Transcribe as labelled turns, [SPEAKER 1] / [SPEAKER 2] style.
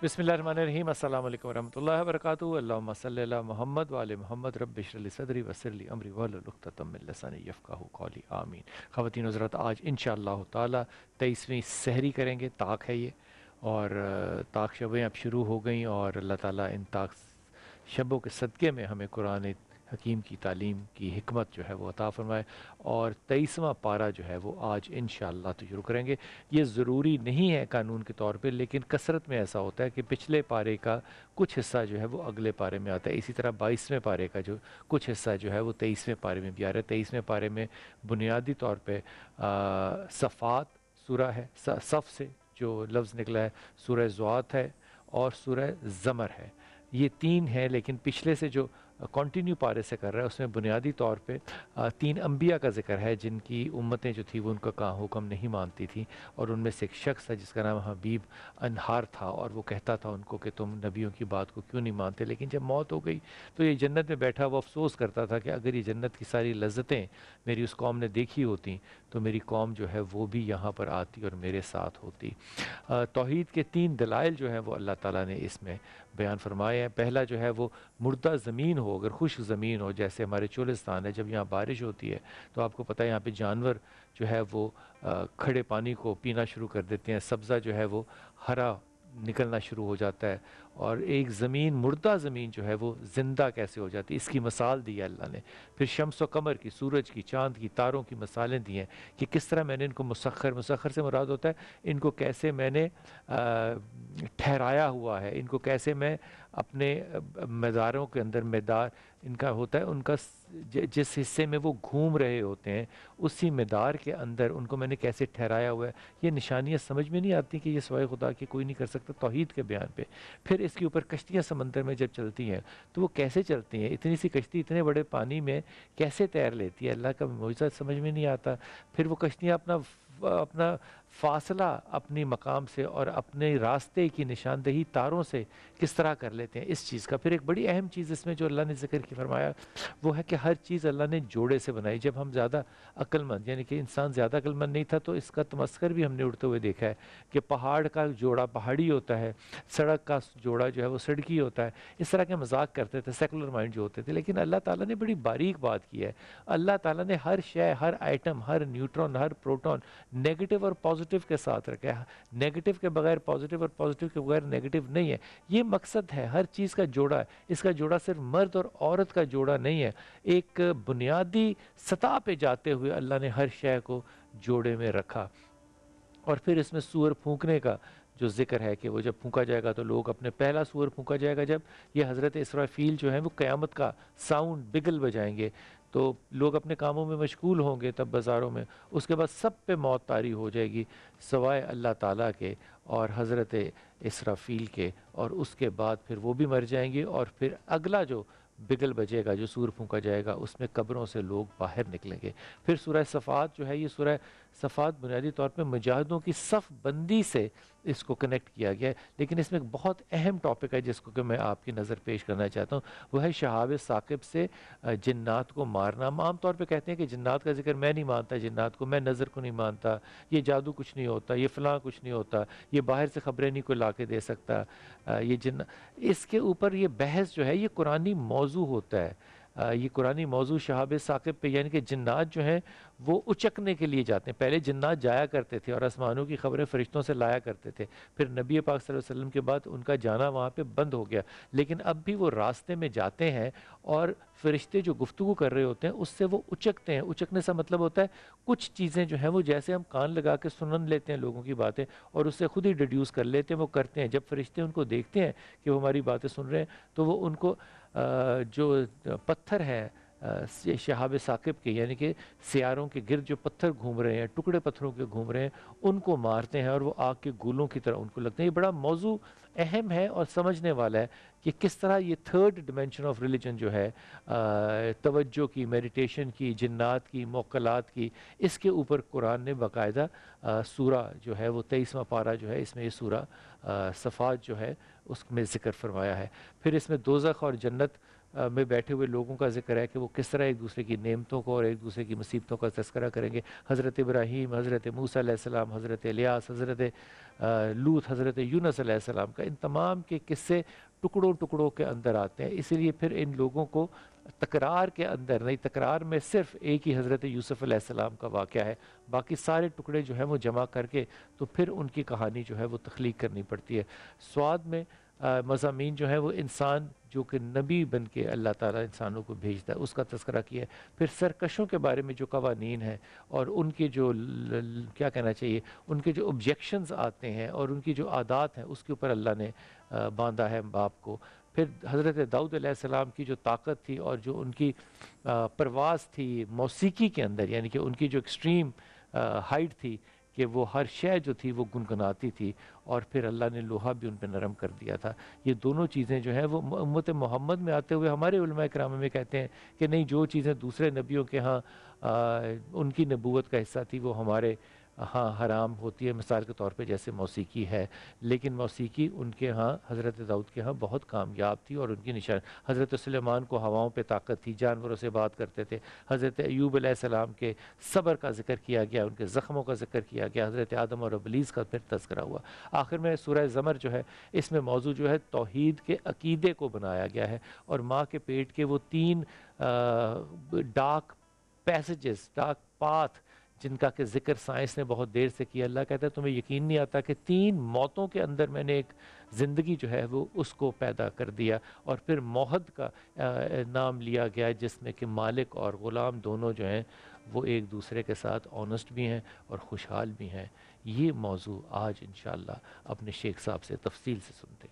[SPEAKER 1] बिस्मिल्लाहिर्रहमानिर्रहीम। अस्सलाम वालेकुम वरहमतुल्लाहि वबरकातुहू। अल्लाहुम्मा सल्लि अला मुहम्मद व आले मुहम्मद। रब्बि इश्रह ली सदरी वयस्सिर ली अमरी वहलुल उक़दतम मिन लिसानी यफ़क़हू क़ौली। आमीन। ख़वातीन हज़रात, आज इंशाअल्लाह ताला 23वीं सहरी करेंगे। ताक है ये, और ताक शबें अब शुरू हो गई, और अल्लाह ताला इन ताक शबों के सदक़े में हमें कुरान हकीम की तालीम की हिकमत जो है वो अता फ़रमाए। और 23वां पारा जो है वो आज इंशाअल्लाह तो शुरू करेंगे। ये ज़रूरी नहीं है कानून के तौर पे, लेकिन कसरत में ऐसा होता है कि पिछले पारे का कुछ हिस्सा जो है वो अगले पारे में आता है। इसी तरह 22वें पारे का जो कुछ हिस्सा जो है वो 23वें पारे में भी आ रहा है। 23वें पारे में बुनियादी तौर पे सफ़ात सूरा है, सफ़ से जो लफ्ज़ निकला है, सूरह ज़ुआत है और सूरह ज़मर है। ये तीन हैं, लेकिन पिछले से जो कंटिन्यू पारे से कर रहा है उसमें बुनियादी तौर पे तीन अंबिया का जिक्र है, जिनकी उम्मतें जो थी वो उनका कहा हुक्म नहीं मानती थी। और उनमें से एक शख्स था जिसका नाम हबीब अनहार था, और वो कहता था उनको कि तुम नबियों की बात को क्यों नहीं मानते। लेकिन जब मौत हो गई तो ये जन्नत में बैठा वो अफसोस करता था कि अगर ये जन्नत की सारी लज्जतें मेरी उस कौम ने देखी होती तो मेरी कौम जो है वो भी यहाँ पर आती और मेरे साथ होती। तौहीद के तीन दलाइल जो हैं वो अल्लाह ताला ने इसमें बयान फरमाए हैं। पहला जो है वो मुर्दा ज़मीन हो, अगर खुश्क ज़मीन हो, जैसे हमारे चोलिस्तान है, जब यहाँ बारिश होती है तो आपको पता है यहाँ पे जानवर जो है वो खड़े पानी को पीना शुरू कर देते हैं, सब्ज़ा जो है वो हरा निकलना शुरू हो जाता है, और एक ज़मीन मुर्दा ज़मीन जो है वो ज़िंदा कैसे हो जाती है, इसकी मिसाल दी है अल्लाह ने। फिर शम्स व कमर की, सूरज की, चाँद की, तारों की मिसालें दी हैं कि किस तरह मैंने इनको मुसख्खर से मुराद होता है इनको कैसे मैंने ठहराया हुआ है, इनको कैसे मैं अपने मदारों के अंदर, मदार इनका होता है उनका जिस हिस्से में वो घूम रहे होते हैं उसी मदार के अंदर उनको मैंने कैसे ठहराया हुआ है। ये निशानियाँ समझ में नहीं आती कि ये सिवाय खुदा के कोई नहीं कर सकता तौहीद के बयान पे। फिर इसके ऊपर कश्तियाँ समंदर में जब चलती हैं तो वो कैसे चलती हैं, इतनी सी कश्ती इतने बड़े पानी में कैसे तैर लेती है, अल्लाह का मौजज़ा समझ में नहीं आता। फिर वो कश्तियाँ अपना फासला अपनी मकाम से और अपने रास्ते की निशानदेही तारों से किस तरह कर लेते हैं, इस चीज़ का। फिर एक बड़ी अहम चीज़ इसमें जो अल्लाह ने ज़िक्र की फरमाया वो है कि हर चीज़ अल्लाह ने जोड़े से बनाई। जब हम ज़्यादा अक्लमंद, यानी कि इंसान ज़्यादा अक्लमंद नहीं था, तो इसका तमस्कर भी हमने उड़ते हुए देखा है कि पहाड़ का जोड़ा पहाड़ी होता है, सड़क का जोड़ा जो है वो सड़की होता है। इस तरह के मजाक करते थे सेकुलर माइंड जो होते थे, लेकिन अल्लाह ताला ने बड़ी बारीक बात की है। अल्लाह ताला ने हर शय, हर आइटम, हर न्यूट्रॉन, हर प्रोटॉन नेगेटिव और पॉजिटिव के साथ रखा है। नेगेटिव के बगैर पॉजिटिव और पॉजिटिव के बगैर नेगेटिव नहीं है। ये मकसद है हर चीज़ का जोड़ा है। इसका जोड़ा सिर्फ मर्द और औरत का जोड़ा नहीं है, एक बुनियादी सतह पे जाते हुए अल्लाह ने हर शय को जोड़े में रखा। और फिर इसमें सूअर फूंकने का जो ज़िक्र है कि वो जब फूंका जाएगा तो लोग अपने, पहला सूअर फूंका जाएगा जब ये हज़रत इसराफील जो है वो क़यामत का साउंड बिगल बजाएंगे, तो लोग अपने कामों में मशगूल होंगे तब बाज़ारों में। उसके बाद सब पे मौत तारी हो जाएगी सवाए अल्लाह ताला के और हज़रत इसराफील के, और उसके बाद फिर वो भी मर जाएंगे। और फिर अगला जो बिगल बजेगा, जो सूर फूंका जाएगा, उसमें कब्रों से लोग बाहर निकलेंगे। फिर सूरह सफ़ात जो है, ये सूरह सफ़ात बुनियादी तौर पे मुजाहिदों की सफ़ बंदी से इसको कनेक्ट किया गया है। लेकिन इसमें एक बहुत अहम टॉपिक है जिसको कि मैं आपकी नज़र पेश करना चाहता हूँ, वो है शहाब साकिब से जिन्नात को मारना। हम आम तौर पे कहते हैं कि जिन्नात का जिक्र मैं नहीं मानता, जिन्नात को मैं नज़र को नहीं मानता, ये जादू कुछ नहीं होता, ये फ़लाँ कुछ नहीं होता, ये बाहर से ख़बरें नहीं कोई ला के दे सकता, ये जिन्न, इसके ऊपर ये बहस जो है ये कुरानी मौजू होता है। ये कुरानी मौजू शहाब साकिब पे, यानी कि जिन्नात जो हैं वो उचकने के लिए जाते हैं। पहले जिन्नात जाया करते थे और आसमानों की खबरें फ़रिश्तों से लाया करते थे, फिर नबी पाक सल्लल्लाहु अलैहि वसल्लम के बाद उनका जाना वहाँ पे बंद हो गया। लेकिन अब भी वो रास्ते में जाते हैं और फ़रिश्ते जो गुफ्तगू कर रहे होते हैं उससे वो उचकते हैं। उचकने से मतलब होता है कुछ चीज़ें जो हैं वो जैसे हम कान लगा के सुन लेते हैं लोगों की बातें और उससे खुद ही डिड्यूस कर लेते हैं, वो करते हैं। जब फ़रिश्ते उनको देखते हैं कि वो हमारी बातें सुन रहे हैं तो वो उनको जो पत्थर हैं शहाब साकिब के, यानी कि सियारों के गिर्द जो पत्थर घूम रहे हैं, टुकड़े पत्थरों के घूम रहे हैं, उनको मारते हैं और वो आग के गोलों की तरह उनको लगते हैं। ये बड़ा मौजू अहम है और समझने वाला है कि किस तरह ये थर्ड डिमेंशन ऑफ रिलीजन जो है, तवज्जो की, मेडिटेशन की, जिन्नात की, मोक्कलात की, इसके ऊपर कुरान ने बाकायदा सूरा जो है वो 23वां पारा जो है इसमें ये सूरा सफ़ात जो है उसमें ज़िक्र फरमाया है। फिर इसमें दोज़ख और जन्नत में बैठे हुए लोगों का ज़िक्र है कि वो किस तरह एक दूसरे की नेमतों को और एक दूसरे की मुसीबतों का तज़किरा करेंगे। हज़रत इब्राहीम, हज़रत मूसा अलैहिस्सलाम, हज़रत इलियास, हज़रत लूत, हज़रत यूनुस अलैहिस्सलाम का इन तमाम के किस्से टुकड़ों टुकड़ों के अंदर आते हैं। इसीलिए फिर इन लोगों को तकरार के अंदर नहीं, तकरार में सिर्फ एक ही हज़रत यूसुफ़ अलैहिस्सलाम का वाक़या है, बाकी सारे टुकड़े जो हैं वो जमा करके तो फिर उनकी कहानी जो है वो तख्लीक करनी पड़ती है। स्वाद में मज़ामीन जो है वो इंसान जो कि नबी बन के अल्लाह ताला इंसानों को भेजता है उसका तज़किरा किया है। फिर सरकशों के बारे में जो कवानीन हैं और उनके जो क्या कहना चाहिए, उनके जो ऑब्जेक्शंस आते हैं और उनकी जो आदात हैं उसके ऊपर अल्लाह ने बांधा है बाप को। फिर हज़रत दाऊद अलैहिस्सलाम की जो ताकत थी और जो उनकी परवाज़ थी मौसीकी के अंदर, यानी कि उनकी जो एक्सट्रीम हाइट थी कि वो हर शय जो थी वो गुनगुनाती थी, और फिर अल्लाह ने लोहा भी उन पे नरम कर दिया था। ये दोनों चीज़ें जो हैं वो उम्मत मोहम्मद में आते हुए हमारे उलमा किराम में कहते हैं कि नहीं, जो चीज़ें दूसरे नबियों के यहाँ उनकी नबूवत का हिस्सा थी वो हमारे हाँ हराम होती है। मिसाल के तौर पे जैसे मौसीकी है, लेकिन मौसीकी उनके यहाँ हज़रत दाऊद के यहाँ बहुत कामयाब थी और उनकी निशान। हज़रत सुलेमान को हवाओं पे ताकत थी, जानवरों से बात करते थे। हज़रत अय्यूब अलैहिस्सलाम के सब्र का ज़िक्र किया गया, उनके ज़ख्मों का ज़िक्र किया गया। हज़रत आदम और इब्लीस का फिर तज़किरा हुआ। आखिर में सूरह ज़मर जो है इसमें मौजू जो है तौहीद के अकीदे को बनाया गया है, और माँ के पेट के वो 3 डार्क पैसेजेस, डार्क पाथ जिनका कि ज़िक्र साइंस ने बहुत देर से किया। अल्लाह कहता है तुम्हें यकीन नहीं आता कि 3 मौतों के अंदर मैंने एक ज़िंदगी जो है वो उसको पैदा कर दिया। और फिर मौहद का नाम लिया गया है जिसमें कि मालिक और ग़ुलाम दोनों जो हैं वो एक दूसरे के साथ ऑनेस्ट भी हैं और खुशहाल भी हैं। ये मौजू आज इंशाअल्लाह अपने शेख साहब से तफसील से सुनते हैं।